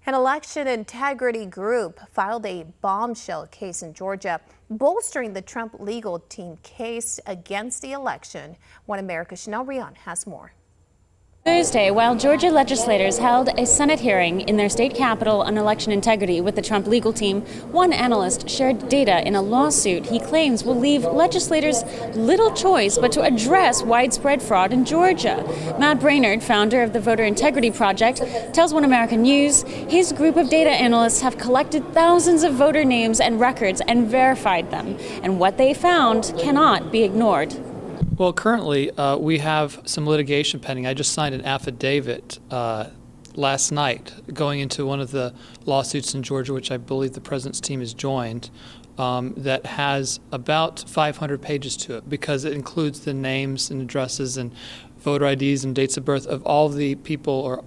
An election integrity group filed a bombshell case in Georgia, bolstering the Trump legal team case against the election. One America's Chanel Rion has more. Thursday, while Georgia legislators held a Senate hearing in their state capitol on election integrity with the Trump legal team, one analyst shared data in a lawsuit he claims will leave legislators little choice but to address widespread fraud in Georgia. Matt Brainerd, founder of the Voter Integrity Project, tells One American News his group of data analysts have collected thousands of voter names and records and verified them, and what they found cannot be ignored. Well, currently, we have some litigation pending. I just signed an affidavit last night going into one of the lawsuits in Georgia, which I believe the president's team has joined, that has about 500 pages to it because it includes the names and addresses and voter IDs and dates of birth of all the people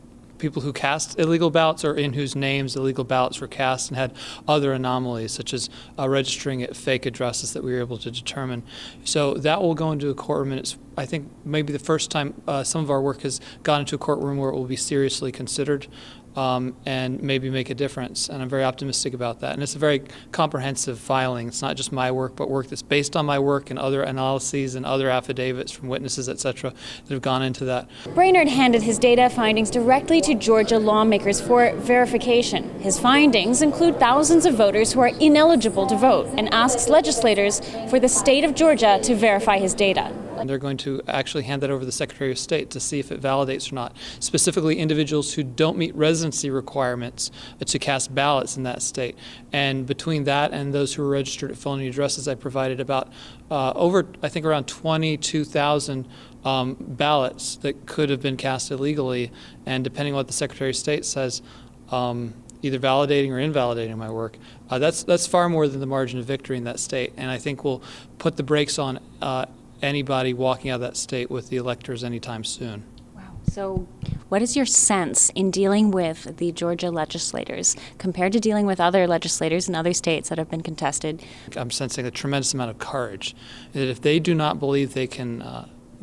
who cast illegal ballots or in whose names illegal ballots were cast and had other anomalies such as registering at fake addresses that we were able to determine. So that will go into a courtroom, and it's, I think, maybe the first time some of our work has gone into a courtroom where it will be seriously considered and maybe make a difference. And I'm very optimistic about that. And it's a very comprehensive filing. It's not just my work, but work that's based on my work and other analyses and other affidavits from witnesses, etc., that have gone into that. Brainerd handed his data findings directly to Georgia lawmakers for verification. His findings include thousands of voters who are ineligible to vote and asks legislators for the state of Georgia to verify his data. And they're going to actually hand that over to the Secretary of State to see if it validates or not. Specifically, individuals who don't meet residency requirements to cast ballots in that state. And between that and those who are registered at felony addresses, I provided about I think around 22,000 ballots that could have been cast illegally. And depending on what the Secretary of State says, either validating or invalidating my work, that's far more than the margin of victory in that state. And I think we'll put the brakes on anybody walking out of that state with the electors anytime soon. Wow. So what is your sense in dealing with the Georgia legislators compared to dealing with other legislators in other states that have been contested? I'm sensing a tremendous amount of courage. That if they do not believe they can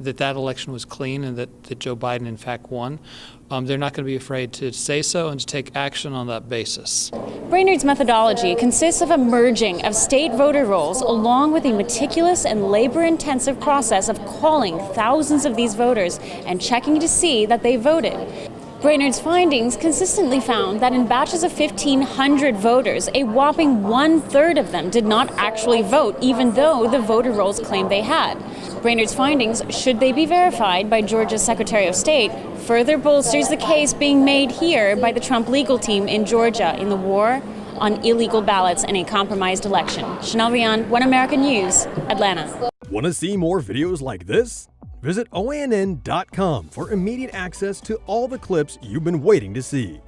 that election was clean and that Joe Biden in fact won, they're not going to be afraid to say so and to take action on that basis. Brainerd's methodology consists of a merging of state voter rolls along with a meticulous and labor-intensive process of calling thousands of these voters and checking to see that they voted. Brainerd's findings consistently found that in batches of 1,500 voters, a whopping 1/3 of them did not actually vote, even though the voter rolls claimed they had. Brainerd's findings, should they be verified by Georgia's Secretary of State, further bolsters the case being made here by the Trump legal team in Georgia in the war on illegal ballots and a compromised election. Chanel Rion, One American News, Atlanta. Want to see more videos like this? Visit OANN.com for immediate access to all the clips you've been waiting to see.